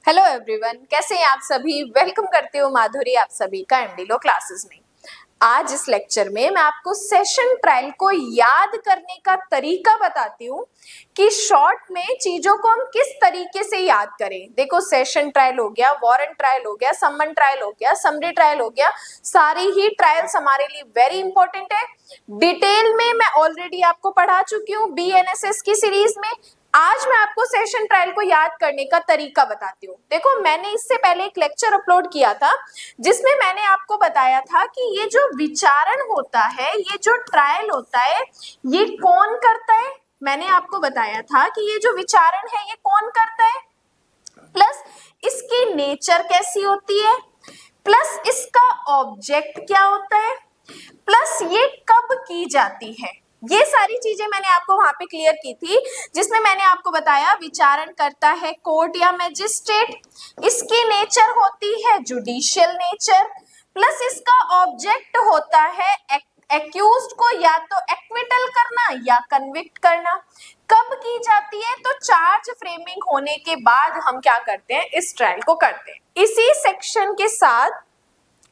Hello everyone, कैसे हैं आप सभी। वेलकम करती हूँ माधुरी आप सभी का एमडी लॉ क्लासेस में। आज इस लेक्चर में मैं आपको सेशन ट्रायल को याद करने का तरीका बताती हूँ कि शॉर्ट में चीजों को हम किस तरीके से याद करें। देखो, सेशन ट्रायल हो गया, वारंट ट्रायल हो गया, समन ट्रायल हो गया, समरी ट्रायल हो गया, सारी ही ट्रायल्स हमारे लिए वेरी इंपॉर्टेंट है। डिटेल में मैं ऑलरेडी आपको पढ़ा चुकी हूँ BNSS की सीरीज में। आज मैं आपको सेशन ट्रायल को याद करने का तरीका बताती हूँ। देखो, मैंने इससे पहले एक लेक्चर अपलोड किया था जिसमें मैंने आपको बताया था कि ये जो विचारण होता है, ये जो ट्रायल होता है, ये कौन करता है। मैंने आपको बताया था कि ये जो विचारण है ये कौन करता है, प्लस इसकी नेचर कैसी होती है, प्लस इसका ऑब्जेक्ट क्या होता है, प्लस ये कब की जाती है। ये सारी चीजें मैंने आपको वहां पे क्लियर की थी, जिसमें मैंने आपको बताया विचारण करता है कोर्ट या मैजिस्ट्रेट, इसकी नेचर होती है जुडिशियल नेचर, प्लस इसका ऑब्जेक्ट होता है एक्यूज्ड को या तो एक्विटल करना या कन्विक्ट करना। कब की जाती है, तो चार्ज फ्रेमिंग होने के बाद हम क्या करते हैं, इस ट्रायल को करते हैं। इसी सेक्शन के साथ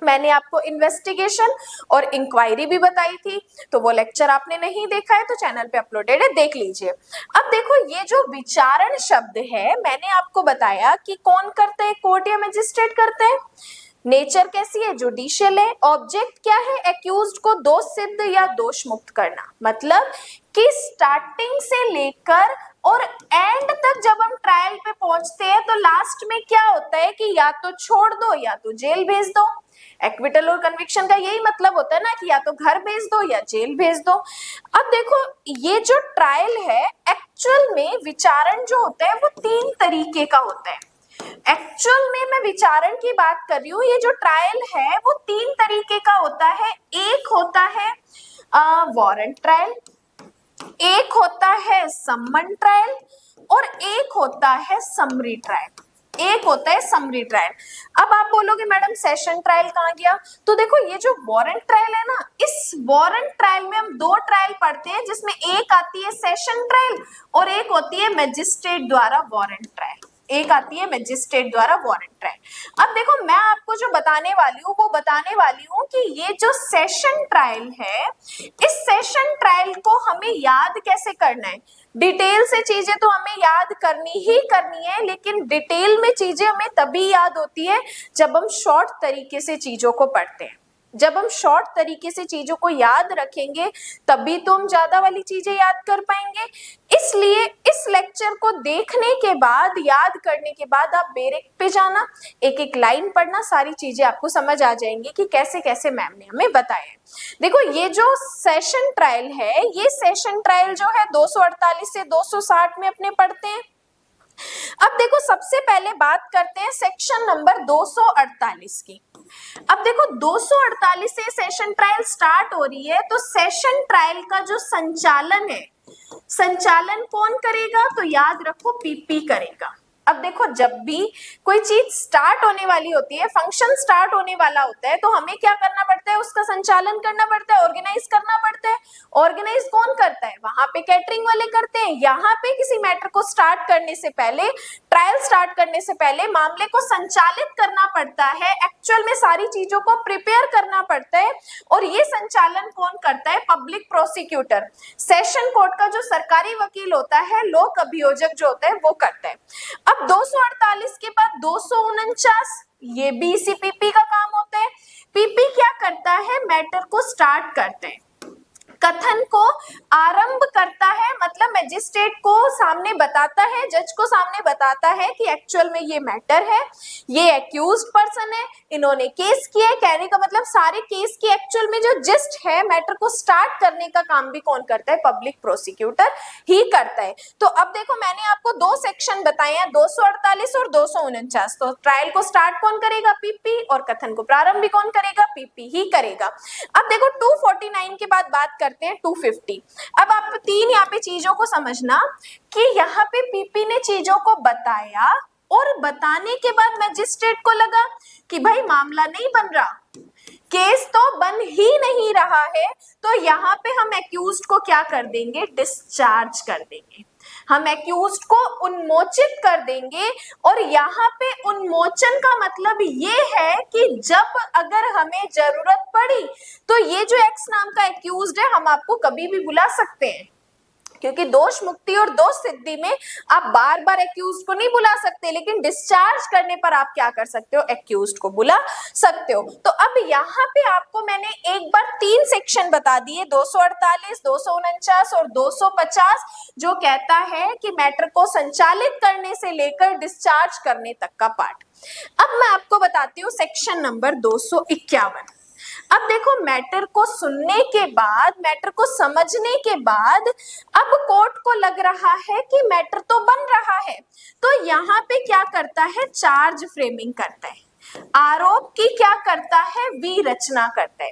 मैंने आपको इन्वेस्टिगेशन और इंक्वायरी भी बताई थी, तो वो लेक्चर आपने नहीं देखा है तो चैनल पे अपलोडेड है, देख लीजिए। अब देखो, ये जो विचारण शब्द है मैंने आपको बताया कि कौन करते हैं, कोर्ट या मैजिस्ट्रेट करते हैं। नेचर कैसी है, जुडिशियल है। ऑब्जेक्ट क्या है, एक्यूज्ड को दोष सिद्ध या दोष मुक्त करना। मतलब कि स्टार्टिंग से लेकर और एंड तक जब हम ट्रायल पे पहुंचते हैं तो लास्ट में क्या होता है कि या तो छोड़ दो या तो जेल भेज दो। एक्विटल और कन्विक्शन का यही मतलब होता है ना कि या तो घर भेज दो या जेल भेज दो। अब देखो, ये जो ट्रायल है एक्चुअल में विचारण जो होता है वो 3 तरीके का होता है। एक्चुअल में मैं विचारण की बात कर रही हूँ, ये जो ट्रायल है वो 3 तरीके का होता है। एक होता है वारंट ट्रायल, एक होता है समन ट्रायल और एक होता है समरी ट्रायल। एक होता है समरी ट्रायल। अब आप बोलोगे मैडम सेशन ट्रायल कहाँ गया, तो देखो ये जो वारंट ट्रायल है ना, इस वारंट ट्रायल में हम 2 ट्रायल पढ़ते हैं, जिसमें एक आती है सेशन ट्रायल और एक होती है मैजिस्ट्रेट द्वारा वारंट ट्रायल। एक आती है मैजिस्ट्रेट द्वारा वारंट ट्रायल। अब देखो, मैं आपको जो बताने वाली हूँ वो बताने वाली हूँ कि ये जो सेशन ट्रायल है, इस सेशन ट्रायल को हमें याद कैसे करना है। डिटेल से चीजें तो हमें याद करनी ही करनी है, लेकिन डिटेल में चीजें हमें तभी याद होती है जब हम शॉर्ट तरीके से चीजों को पढ़ते हैं। जब हम शॉर्ट तरीके से चीजों को याद रखेंगे तभी तो हम ज्यादा वाली चीजें याद कर पाएंगे। इसलिए इस लेक्चर को देखने के बाद, याद करने के बाद आप बेरेक पे जाना, एक एक लाइन पढ़ना, सारी चीजें आपको समझ आ जाएंगी कि कैसे कैसे मैम ने हमें बताया। देखो, ये जो सेशन ट्रायल है, ये सेशन ट्रायल जो है 248 से 260 में अपने पढ़ते हैं। अब देखो, सबसे पहले बात करते हैं सेक्शन नंबर 248 की। अब देखो, 248 से सेशन ट्रायल स्टार्ट हो रही है, तो सेशन ट्रायल का जो संचालन है, संचालन कौन करेगा, तो याद रखो पीपी करेगा। अब देखो, जब भी कोई चीज स्टार्ट होने वाली होती है, फंक्शन स्टार्ट होने वाला होता है, तो हमें क्या करना पड़ता है, उसका संचालन करना पड़ता है, ऑर्गेनाइज करना पड़ता है। ऑर्गेनाइज कौन करता है, वहां पे कैटरिंग वाले करते हैं। यहाँ पे किसी मैटर को स्टार्ट करने से पहले, ट्रायल स्टार्ट करने से पहले मामले को संचालित करना पड़ता है, एक्चुअल में सारी चीजों को प्रिपेयर करना पड़ता है। और ये संचालन कौन करता है, पब्लिक प्रोसिक्यूटर, सेशन कोर्ट का जो सरकारी वकील होता है, लोक अभियोजक जो होता है वो करता है। अब 248 के बाद 249, ये भी इसी पीपी का काम होता है। पीपी क्या करता है, मैटर को स्टार्ट करते हैं, कथन को आरंभ करता है, मतलब मैजिस्ट्रेट को सामने बताता है, जज को सामने बताता है कि एक्चुअल में ये मैटर है, ये एक्यूज्ड पर्सन है, इन्होंने केस किया है। कहने का मतलब सारे केस की एक्चुअल में जो जिस्ट है, मैटर को स्टार्ट करने का काम भी कौन करता है, पब्लिक प्रोसिक्यूटर ही करता है। तो अब देखो, मैंने आपको 2 सेक्शन बताए हैं, 248 और 249। तो ट्रायल को स्टार्ट कौन करेगा, पीपी, और कथन को प्रारंभ भी कौन करेगा, पीपी ही करेगा। अब देखो, 249 के बाद बात करते हैं 250। अब आप 3 यहाँ पे चीजों को समझना कि यहाँ पे पीपी ने चीजों को बताया और बताने के बाद मैजिस्ट्रेट को लगा कि भाई मामला नहीं बन रहा, केस तो बन ही नहीं रहा है, तो यहाँ पे हम एक्यूज्ड को क्या कर देंगे, डिस्चार्ज कर देंगे। हम एक्यूज्ड को उन्मोचित कर देंगे। और यहाँ पे उन्मोचन का मतलब ये है कि जब अगर हमें जरूरत पड़ी तो ये जो एक्स नाम का एक्यूज्ड है हम आपको कभी भी बुला सकते हैं, क्योंकि दोष मुक्ति और दोष सिद्धि में आप बार बार एक्यूज्ड को नहीं बुला सकते, लेकिन डिस्चार्ज करने पर आप क्या कर सकते हो, एक्यूज्ड को बुला सकते हो। तो अब यहाँ पे आपको मैंने एक बार 3 सेक्शन बता दिए, 248, 249 और 250, जो कहता है कि मैटर को संचालित करने से लेकर डिस्चार्ज करने तक का पार्ट। अब मैं आपको बताती हूँ सेक्शन नंबर 251। अब देखो, मैटर को सुनने के बाद, मैटर को समझने के बाद अब कोर्ट को लग रहा है कि मैटर तो बन रहा है, तो यहाँ पे क्या करता है, चार्ज फ्रेमिंग करता है, आरोप की क्या करता है, विरचना करता है।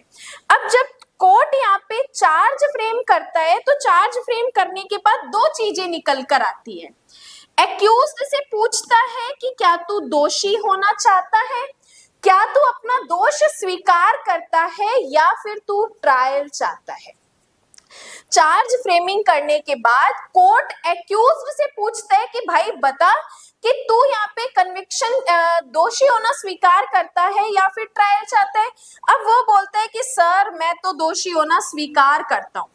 अब जब कोर्ट यहाँ पे चार्ज फ्रेम करता है तो चार्ज फ्रेम करने के बाद 2 चीजें निकल कर आती है। एक्यूज्ड से पूछता है कि क्या तू दोषी होना चाहता है, क्या तू अपना दोष स्वीकार करता है, या फिर तू ट्रायल चाहता है। चार्ज फ्रेमिंग करने के बाद कोर्ट एक्यूज्ड से पूछता है कि भाई बता कि तू यहाँ पे कन्विक्शन दोषी होना स्वीकार करता है या फिर ट्रायल चाहता है। अब वो बोलता है कि सर मैं तो दोषी होना स्वीकार करता हूँ,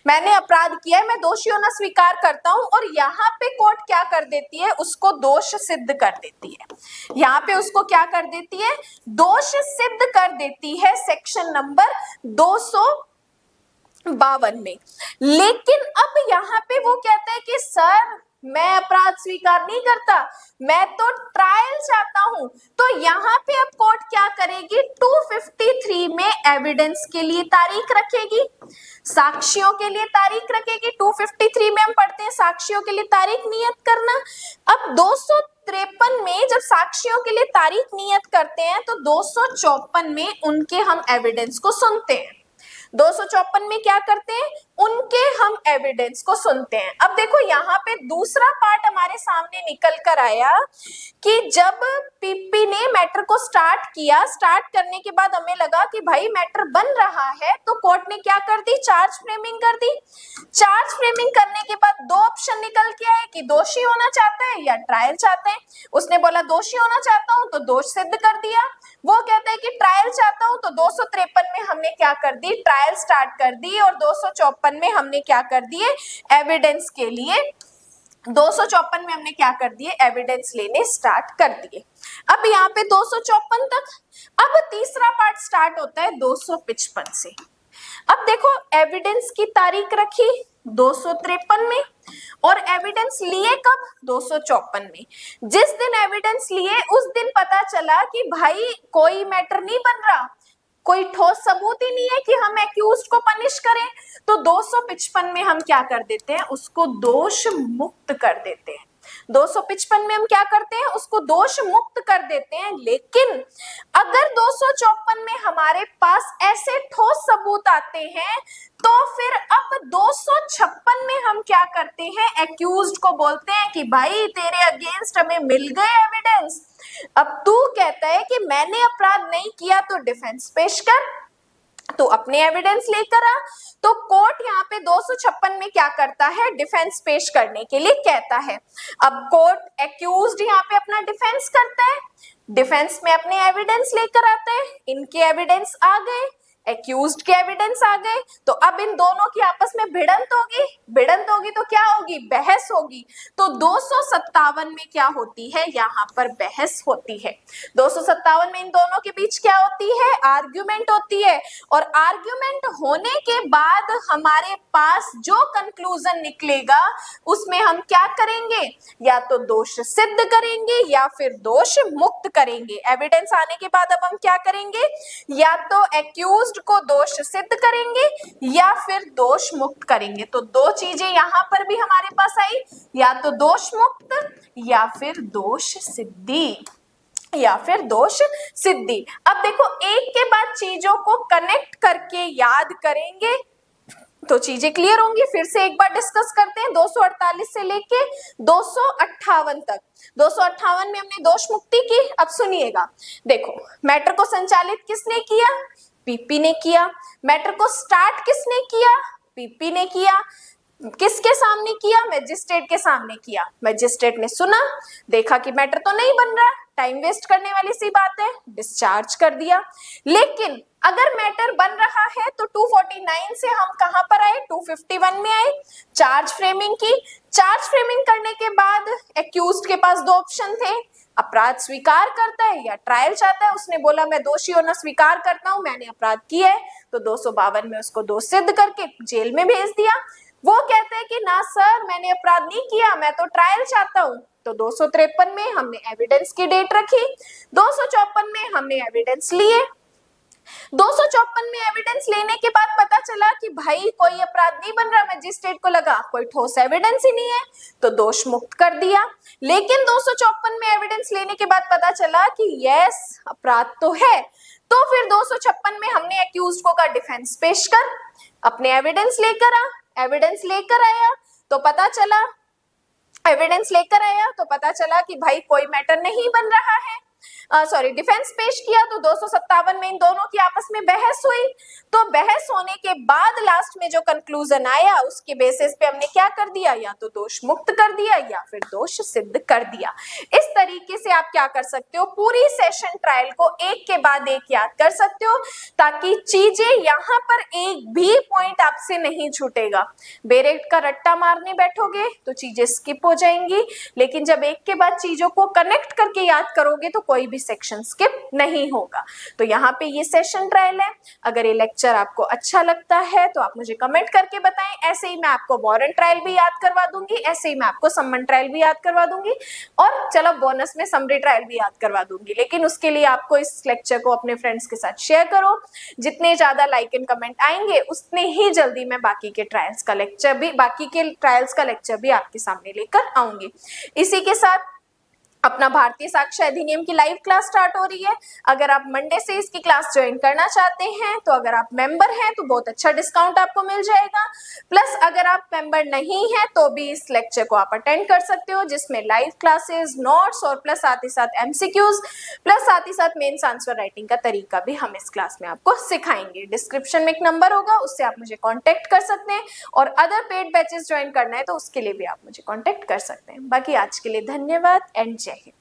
मैंने अपराध किया है, मैं दोषी होना स्वीकार करता हूं। और यहाँ पे कोर्ट क्या कर देती है, उसको दोष सिद्ध कर देती है। यहाँ पे उसको क्या कर देती है, दोष सिद्ध कर देती है सेक्शन नंबर 252 में। लेकिन अब यहाँ पे वो कहता है कि सर मैं अपराध स्वीकार नहीं करता, मैं तो ट्रायल चाहता हूं। तो यहाँ पे अब कोर्ट क्या करेगी, 253 में एविडेंस के लिए तारीख रखेगी, साक्षियों के लिए तारीख रखेगी। 253 में हम पढ़ते हैं साक्षियों के लिए तारीख नियत करना। अब 253 में जब साक्षियों के लिए तारीख नियत करते हैं तो 254 में उनके हम एविडेंस को सुनते हैं। 254 में क्या करते हैं, उनके हम एविडेंस को सुनते हैं। अब देखो यहाँ पे दूसरा पार्ट हमारे सामने निकल कर आया कि जब पीपी ने मैटर को स्टार्ट किया, स्टार्ट करने के बाद हमें लगा कि भाई मैटर बन रहा है, तो कोर्ट ने क्या कर दी, चार्ज फ्रेमिंग कर दी। चार्ज फ्रेमिंग करने के बाद 2 ऑप्शन निकल के आए कि दोषी होना चाहता है या ट्रायल चाहते हैं। उसने बोला दोषी होना चाहता हूं तो दोष सिद्ध कर दिया। वो कहता है कि ट्रायल चाहता हूं, तो 253 में हमने क्या कर दी, ट्रायल स्टार्ट कर दी। और 254 में हमने क्या कर दिए, एविडेंस के लिए 254 में हमने क्या कर दिए, एविडेंस लेने स्टार्ट कर दिए। अब यहाँ पे 254 तक। अब तीसरा पार्ट स्टार्ट होता है 255 से। अब देखो एविडेंस की तारीख रखी 253 में और एविडेंस लिए कब, 254 में। जिस दिन एविडेंस लिए उस दिन पता चला कि भाई कोई मैटर नहीं बन रहा, कोई ठोस सबूत ही नहीं है कि हम एक्यूज्ड को पनिश करें, तो 255 में हम क्या कर देते हैं, उसको दोष मुक्त कर देते हैं। 255 में हम क्या करते हैं, उसको दोष मुक्त कर देते हैं। लेकिन अगर 254 में हमारे पास ऐसे ठोस सबूत आते हैं तो फिर अब 256 में हम क्या करते हैं, एक्यूज्ड को बोलते हैं कि भाई तेरे अगेंस्ट हमें मिल गए एविडेंस। अब तू कहता है कि मैंने अपराध नहीं किया तो डिफेंस पेश कर, तो अपने एविडेंस लेकर आ। तो कोर्ट यहाँ पे 256 में क्या करता है, डिफेंस पेश करने के लिए कहता है। अब कोर्ट एक्यूज्ड यहाँ पे अपना डिफेंस करता है, डिफेंस में अपने एविडेंस लेकर आता है। इनके एविडेंस आ गए, एक्यूज्ड के एविडेंस आ गए, तो अब इन दोनों की आपस में भिड़ंत होगी। भिड़ंत होगी तो क्या होगी, बहस होगी। तो 257 में क्या होती है, यहाँ पर बहस होती है। 257 में इन दोनों के बीच क्या होती है, आर्ग्यूमेंट होती है। और आर्ग्यूमेंट होने के बाद हमारे पास जो कंक्लूजन निकलेगा उसमें हम क्या करेंगे, या तो दोष सिद्ध करेंगे या फिर दोष मुक्त करेंगे। एविडेंस आने के बाद अब हम क्या करेंगे, या तो एक्यूज को दोष सिद्ध करेंगे या फिर दोष मुक्त करेंगे। तो 2 चीजें यहां पर भी हमारे पास आई, या तो दोष मुक्त या फिर दोष सिद्धि, या फिर दोष सिद्धि। अब देखो एक के बाद चीजों को कनेक्ट करके याद करेंगे तो चीजें क्लियर होंगी। फिर से एक बार डिस्कस करते हैं 248 से लेके 258 तक। 258 में हमने दोष मुक्ति की। अब सुनिएगा, देखो मैटर को संचालित किसने किया, पीपी ने किया। मैटर को स्टार्ट किसने किया, पीपी ने किया। किसके सामने किया? मैजिस्ट्रेट के सामने किया। मैजिस्ट्रेट ने सुना, देखा कि मैटर तो नहीं बन रहा, टाइम वेस्ट करने वाली सी बात है, डिस्चार्ज कर दिया। लेकिन अगर मैटर बन रहा है तो 249 से हम कहां पर आए? 251 में आए, चार्ज फ्रेमिंग की। चार्ज फ्रेमिंग करने के बाद एक्यूज्ड के पास दो ऑप्शन थे, अपराध स्वीकार करता है या ट्रायल चाहता है। उसने बोला मैं दोषी होना स्वीकार करता हूं, मैंने अपराध किया है, तो 252 में उसको दोष सिद्ध करके जेल में भेज दिया। वो कहते हैं कि ना सर मैंने अपराध नहीं किया, मैं तो ट्रायल चाहता हूं, तो 253 में हमने एविडेंस की डेट रखी, 254 में हमने एविडेंस लिए। 254 में एविडेंस लेने के बाद पता चला कि भाई कोई अपराध नहीं बन रहा, मैजिस्ट्रेट को लगा कोई ठोस एविडेंस ही नहीं है, तो दोष मुक्त कर दिया। लेकिन 254 में एविडेंस लेने के बाद पता चला कि यस अपराध तो है, तो फिर 256 में हमने एक्यूज्ड को का डिफेंस पेश कर, अपने एविडेंस लेकर आ। एविडेंस लेकर आया तो पता चला, एविडेंस लेकर आया तो पता चला कि भाई कोई मैटर नहीं बन रहा है, डिफेंस पेश किया, तो 257 में इन दोनों की आपस में बहस हुई। तो बहस होने के बाद लास्ट में जो कंक्लूजन आया उसके बेसिस पे हमने क्या कर दिया, या तो दोष मुक्त कर दिया या फिर दोष सिद्ध कर दिया। इस तरीके से आप क्या कर सकते हो, पूरी सेशन ट्रायल को एक के बाद एक याद कर सकते हो, ताकि चीजें यहाँ पर एक भी पॉइंट आपसे नहीं छूटेगा। बेरेट का रट्टा मारने बैठोगे तो चीजें स्किप हो जाएंगी, लेकिन जब एक के बाद चीजों को कनेक्ट करके याद करोगे तो कोई भी सेक्शन स्किप नहीं होगा। तो यहाँ पे ये सेशन ट्रायल है। अगर ये लेक्चर आपको अच्छा लगता है तो आप मुझे कमेंट करके बताएं। ऐसे ही मैं आपको वारंट ट्रायल भी याद करवा दूंगी, ऐसे ही मैं आपको समन ट्रायल भी याद करवा दूंगी, और चलो बोनस में समरी ट्रायल भी याद करवा दूंगी। लेकिन उसके लिए आपको इस लेक्चर को अपने फ्रेंड्स के साथ शेयर करो। जितने ज्यादा लाइक एंड कमेंट आएंगे उतने ही जल्दी मैं बाकी के ट्रायल्स का लेक्चर भी आपके सामने लेकर आऊंगी। इसी के साथ अपना भारतीय साक्ष्य अधिनियम की लाइव क्लास स्टार्ट हो रही है। अगर आप मंडे से इसकी क्लास ज्वाइन करना चाहते हैं तो अगर आप मेंबर हैं तो बहुत अच्छा डिस्काउंट आपको मिल जाएगा। प्लस अगर आप मेंबर नहीं हैं तो भी इस लेक्चर को आप अटेंड कर सकते हो, जिसमें लाइव क्लासेस, नोट्स और प्लस साथ ही साथ एमसीक्यूज, प्लस साथ ही साथ मेंस आंसर राइटिंग का तरीका भी हम इस क्लास में आपको सिखाएंगे। डिस्क्रिप्शन में एक नंबर होगा, उससे आप मुझे कॉन्टेक्ट कर सकते हैं, और अदर पेड बैचेस ज्वाइन करना है तो उसके लिए भी आप मुझे कॉन्टेक्ट कर सकते हैं। बाकी आज के लिए धन्यवाद एंड जय हिंद।